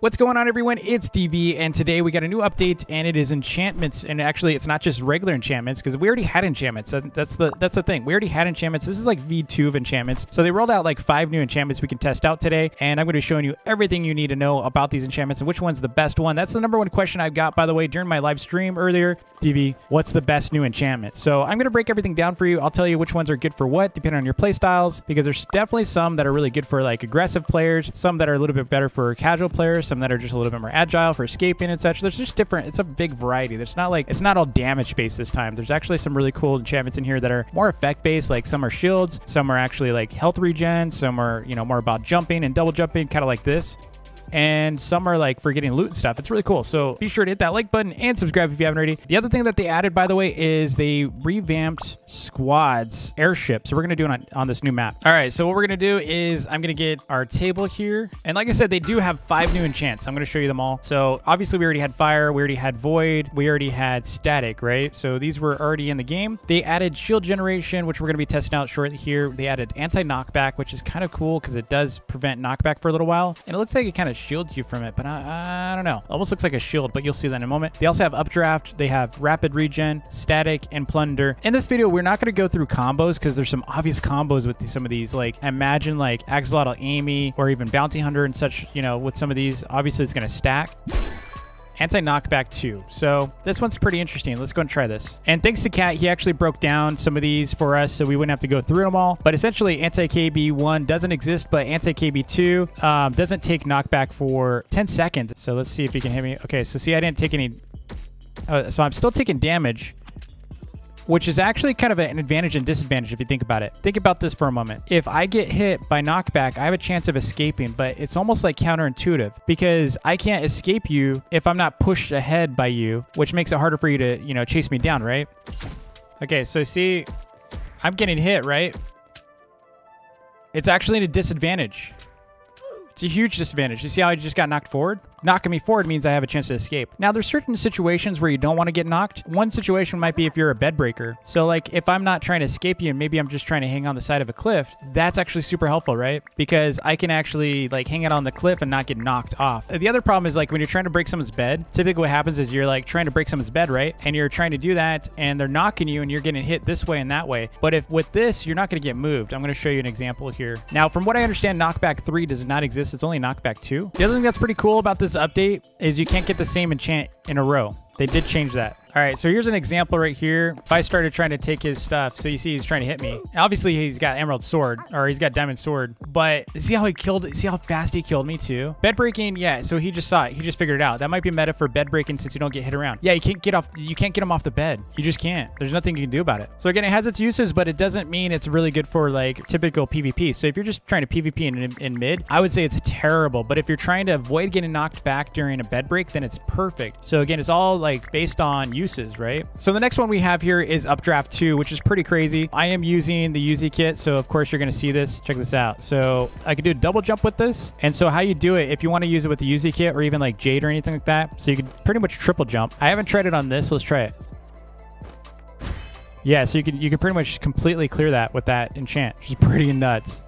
What's going on, everyone? It's DB, and today we got a new update, and it is enchantments. And actually, it's not just regular enchantments, because we already had enchantments. That's the thing. We already had enchantments. This is like V2 of enchantments. So they rolled out like 5 new enchantments we can test out today, and I'm going to be showing you everything you need to know about these enchantments and which one's the best one. That's the #1 question I got, by the way, during my live stream earlier. DB, what's the best new enchantment? So I'm going to break everything down for you. I'll tell you which ones are good for what, depending on your play styles, because there's definitely some that are really good for like aggressive players, some that are a little bit better for casual players, some that are just a little bit more agile for escaping and such. There's just different, it's a big variety. There's not like, it's not all damage based this time. There's actually some really cool enchantments in here that are more effect based, like some are shields, some are actually like health regen, some are, you know, more about jumping and double jumping, kind of like this. And some are like for getting loot and stuff. It's really cool. So be sure to hit that like button and subscribe if you haven't already. The other thing that they added, by the way, is they revamped squads airships. So we're going to do it on this new map. All right. So what we're going to do is I'm going to get our table here. And like I said, they do have 5 new enchants. I'm going to show you them all. So obviously we already had fire. We already had void. We already had static, right? So these were already in the game. They added shield generation, which we're going to be testing out shortly here. They added anti-knockback, which is kind of cool because it does prevent knockback for a little while. And it looks like it kind of shields you from it, but I don't know. Almost looks like a shield, but you'll see that in a moment. They also have updraft. They have rapid regen, static, and plunder. In this video, we're not going to go through combos because there's some obvious combos with some of these. Like imagine like Axolotl Amy or even Bounty Hunter and such, you know, with some of these. Obviously, it's going to stack. Anti-knockback 2. So this one's pretty interesting. Let's go and try this. And thanks to Cat, he actually broke down some of these for us so we wouldn't have to go through them all. But essentially, anti-KB1 doesn't exist, but anti-KB2 doesn't take knockback for 10 seconds. So let's see if he can hit me. Okay, so see, I didn't take any... so I'm still taking damage, which is actually kind of an advantage and disadvantage if you think about it. Think about this for a moment. If I get hit by knockback, I have a chance of escaping, but it's almost like counterintuitive because I can't escape you if I'm not pushed ahead by you, which makes it harder for you to, you know, chase me down, right? Okay, so see, I'm getting hit, right? It's actually a disadvantage. It's a huge disadvantage. You see how I just got knocked forward? Knocking me forward means I have a chance to escape. Now, there's certain situations where you don't want to get knocked. One situation might be if you're a bed breaker. So like if I'm not trying to escape you and maybe I'm just trying to hang on the side of a cliff, that's actually super helpful, right? Because I can actually like hang out on the cliff and not get knocked off. The other problem is like when you're trying to break someone's bed, typically what happens is you're like trying to break someone's bed, right? And you're trying to do that and they're knocking you and you're getting hit this way and that way. But if with this, you're not going to get moved. I'm going to show you an example here. Now, from what I understand, knockback 3 does not exist. It's only knockback 2. The other thing that's pretty cool about this update is you can't get the same enchant in a row. They did change that. All right, so here's an example right here. If I started trying to take his stuff, so you see he's trying to hit me. Obviously, he's got emerald sword, or he's got diamond sword, but see how he killed, see how fast he killed me too? Bed breaking, yeah, so he just saw it. He just figured it out. That might be meta for bed breaking since you don't get hit around. Yeah, you can't get him off the bed. You just can't. There's nothing you can do about it. So again, it has its uses, but it doesn't mean it's really good for like typical PvP. So if you're just trying to PvP in mid, I would say it's terrible. But if you're trying to avoid getting knocked back during a bed break, then it's perfect. So again, it's all like based on uses, right? So the next one we have here is Updraft 2, which is pretty crazy. I am using the UZ kit, so of course you're going to see this. Check this out. So I could do a double jump with this. And so how you do it, if you want to use it with the UZ kit or even like Jade or anything like that, so you can pretty much triple jump. I haven't tried it on this. Let's try it. Yeah, so you can pretty much completely clear that with that enchant, which is pretty nuts.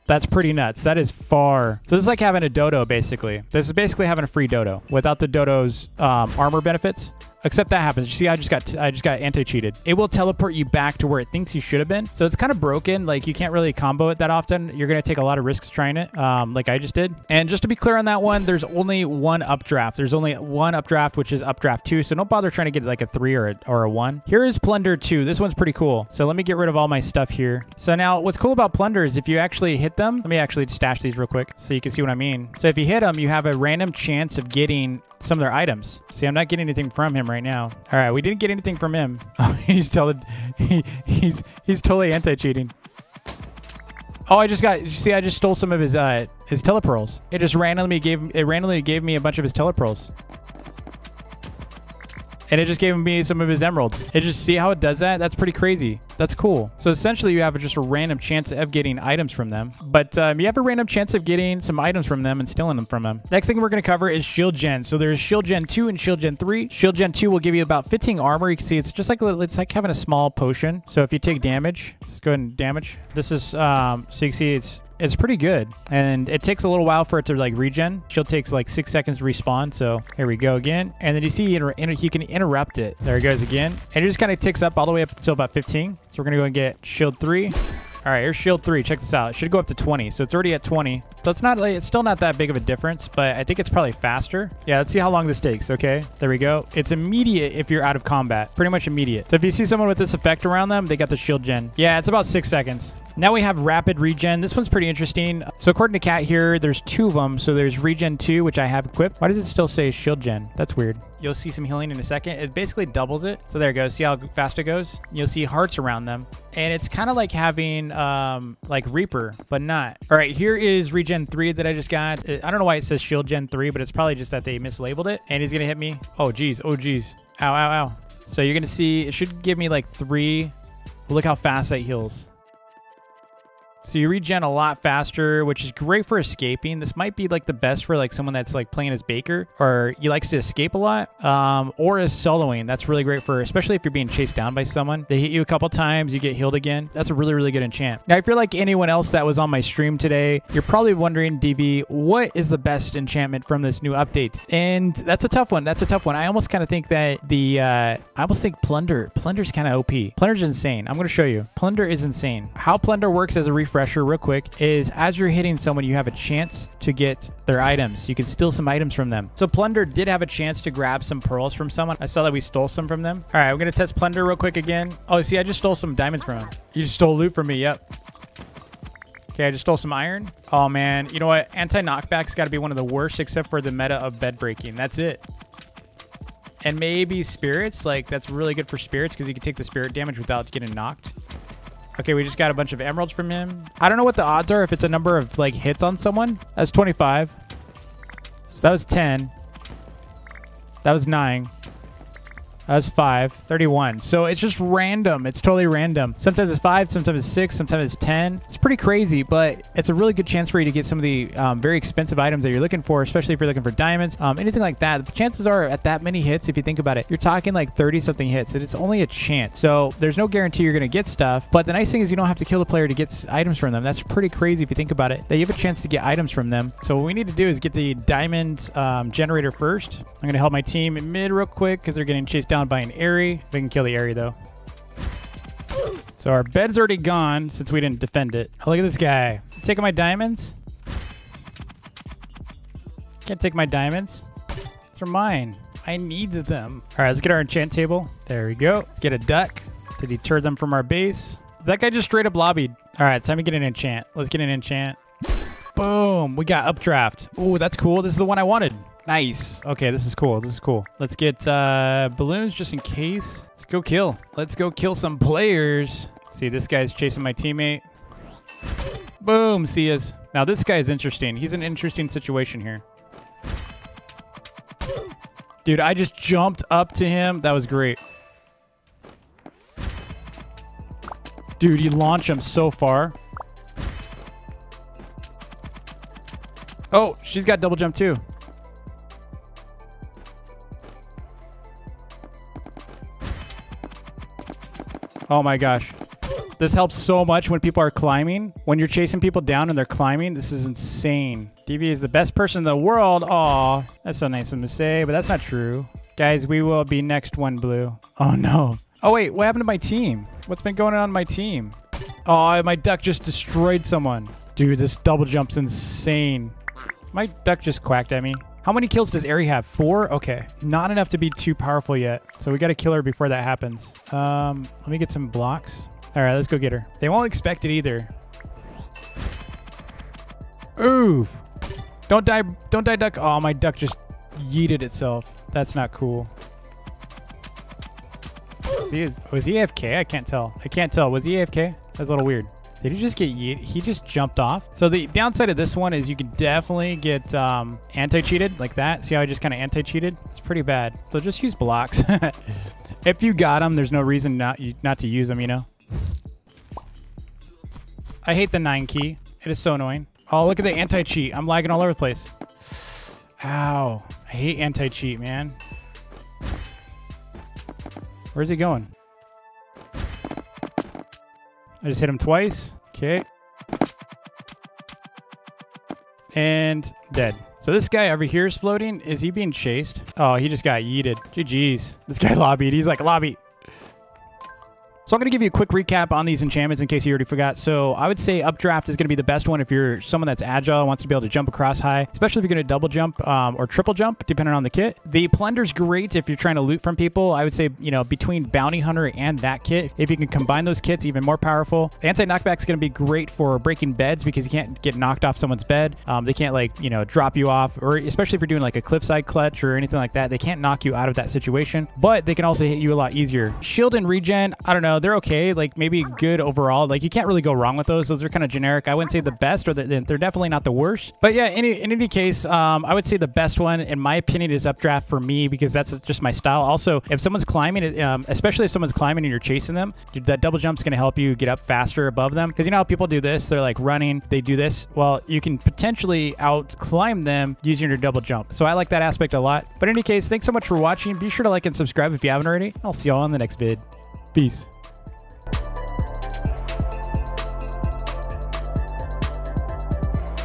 That's pretty nuts. That is far. So this is like having a dodo, basically. This is basically having a free dodo without the dodo's armor benefits. Except that happens. You see, I just got anti-cheated. It will teleport you back to where it thinks you should have been. So it's kind of broken. Like you can't really combo it that often. You're going to take a lot of risks trying it, like I just did. And just to be clear on that one, there's only one updraft. There's only one updraft, which is updraft 2. So don't bother trying to get like a 3 or a 1. Here is plunder 2. This one's pretty cool. So let me get rid of all my stuff here. So now what's cool about plunder is if you actually hit them, let me actually stash these real quick so you can see what I mean. So if you hit them, you have a random chance of getting some of their items. See, I'm not getting anything from him right now. All right, we didn't get anything from him. Oh, he's totally anti-cheating. Oh, I just stole some of his telepearls. It just randomly gave me a bunch of his telepearls. And it just gave me some of his emeralds. It just, see how it does that? That's pretty crazy. That's cool. So essentially you have just a random chance of getting items from them. But you have a random chance of getting some items from them and stealing them from them. Next thing we're going to cover is Shield Gen. So there's Shield Gen 2 and Shield Gen 3. Shield Gen 2 will give you about 15 armor. You can see it's just like, it's like having a small potion. So if you take damage, let's go ahead and damage. This is, so you can see it's it's pretty good. And it takes a little while for it to like regen. Shield takes like 6 seconds to respawn. So here we go again. And then you see you can interrupt it. There it goes again. And it just kind of ticks up all the way up until about 15. So we're going to go and get shield 3. All right, here's shield 3. Check this out. It should go up to 20. So it's already at 20. So it's not, it's still not that big of a difference, but I think it's probably faster. Yeah, let's see how long this takes. Okay, there we go. It's immediate if you're out of combat. Pretty much immediate. So if you see someone with this effect around them, they got the shield gen. Yeah, it's about 6 seconds. Now we have rapid regen. This one's pretty interesting. So according to Cat here, there's 2 of them. So there's regen 2, which I have equipped. Why does it still say shield gen? That's weird. You'll see some healing in a second. It basically doubles it. So there it goes. See how fast it goes? You'll see hearts around them. And it's kind of like having like Reaper, but not. All right, here is regen 3 that I just got. I don't know why it says shield gen 3, but it's probably just that they mislabeled it. And he's going to hit me. Oh, geez. Oh, geez. Ow, ow, ow. So you're going to see, it should give me like 3. Look how fast that heals. So you regen a lot faster, which is great for escaping. This might be like the best for like someone that's like playing as Baker or he likes to escape a lot, or as soloing. That's really great for, especially if you're being chased down by someone. They hit you a couple times, you get healed again. That's a really, really good enchant. Now, if you're like anyone else that was on my stream today, you're probably wondering, DB, what is the best enchantment from this new update? And that's a tough one. That's a tough one. I almost kind of think that I almost think Plunder. Plunder's kind of OP. Plunder's insane. I'm going to show you. Plunder is insane. How Plunder works as a refresher real quick is as you're hitting someone, you have a chance to get their items. You can steal some items from them. So Plunder did have a chance to grab some pearls from someone. I saw that we stole some from them. All right, we're going to test Plunder real quick again. Oh, see, I just stole some diamonds from him. You just stole loot from me. Yep. Okay, I just stole some iron. Oh, man. You know what? Anti-knockback's got to be one of the worst except for the meta of bed breaking. That's it. And maybe spirits. Like, that's really good for spirits because you can take the spirit damage without getting knocked. Okay, we just got a bunch of emeralds from him. I don't know what the odds are if it's a number of like hits on someone. That's 25. So that was 10. That was 9. That was 5. 31. So it's just random. It's totally random. Sometimes it's 5, sometimes it's 6, sometimes it's 10. It's pretty crazy, but it's a really good chance for you to get some of the very expensive items that you're looking for, especially if you're looking for diamonds, anything like that. The chances are at that many hits, if you think about it, you're talking like 30-something hits, and it's only a chance. So there's no guarantee you're going to get stuff, but the nice thing is you don't have to kill the player to get items from them. That's pretty crazy if you think about it, that you have a chance to get items from them. So what we need to do is get the diamond generator first. I'm going to help my team in mid real quick because they're getting chased down by an Airy. We can kill the Airy though. So our bed's already gone since we didn't defend it. Oh, look at this guy. Taking my diamonds. Can't take my diamonds. These are mine. I need them. All right, let's get our enchant table. There we go. Let's get a duck to deter them from our base. That guy just straight up lobbied. All right, it's time to get an enchant. Let's get an enchant. Boom. We got updraft. Oh, that's cool. This is the one I wanted. Nice. Okay, this is cool. This is cool. Let's get balloons just in case. Let's go kill. Let's go kill some players. See, this guy's chasing my teammate. Boom. See us. Now, this guy's interesting. He's in an interesting situation here. Dude, I just jumped up to him. That was great. Dude, you launch him so far. Oh, she's got double jump too. Oh my gosh. This helps so much when people are climbing. When you're chasing people down and they're climbing, this is insane. DV is the best person in the world. Aw, that's so nice of him to say, but that's not true. Guys, we will be next one, Blue. Oh no. Oh wait, what happened to my team? What's been going on in my team? Oh, my duck just destroyed someone. Dude, this double jump's insane. My duck just quacked at me. How many kills does Airy have? 4? Okay. Not enough to be too powerful yet. So we got to kill her before that happens. Let me get some blocks. All right, let's go get her. They won't expect it either. Oof. Don't die, duck. Oh, my duck just yeeted itself. That's not cool. Was he AFK? I can't tell. I can't tell. Was he AFK? That's a little weird. Did he just get yeet? He just jumped off. So the downside of this one is you can definitely get anti-cheated like that. See how I just kind of anti-cheated? It's pretty bad. So just use blocks. If you got them, there's no reason not to use them, you know? I hate the 9 key. It is so annoying. Oh, look at the anti-cheat. I'm lagging all over the place. Ow. I hate anti-cheat, man. Where's he going? I just hit him twice. Okay. And dead. So this guy over here is floating. Is he being chased? Oh, he just got yeeted. GG's. This guy lobbied. He's like, lobby. So I'm going to give you a quick recap on these enchantments in case you already forgot. So I would say updraft is going to be the best one if you're someone that's agile, wants to be able to jump across high, especially if you're going to double jump or triple jump, depending on the kit. The plunder's great if you're trying to loot from people. I would say, you know, between bounty hunter and that kit, if you can combine those kits, even more powerful. Anti-knockback is going to be great for breaking beds because you can't get knocked off someone's bed. They can't, like, you know, drop you off, or especially if you're doing like a cliffside clutch or anything like that, they can't knock you out of that situation, but they can also hit you a lot easier. Shield and regen, I don't know, they're okay. Like, maybe good overall. Like, you can't really go wrong with those. Those are kind of generic. I wouldn't say the best, or they're definitely not the worst. But yeah, in any case, I would say the best one, in my opinion, is updraft for me because that's just my style. Also, if someone's climbing, especially if someone's climbing and you're chasing them, that double jump's going to help you get up faster above them. Because you know how people do this? They're like running, they do this. Well, you can potentially out climb them using your double jump. So I like that aspect a lot. But in any case, thanks so much for watching. Be sure to like and subscribe if you haven't already. I'll see y'all on the next vid. Peace.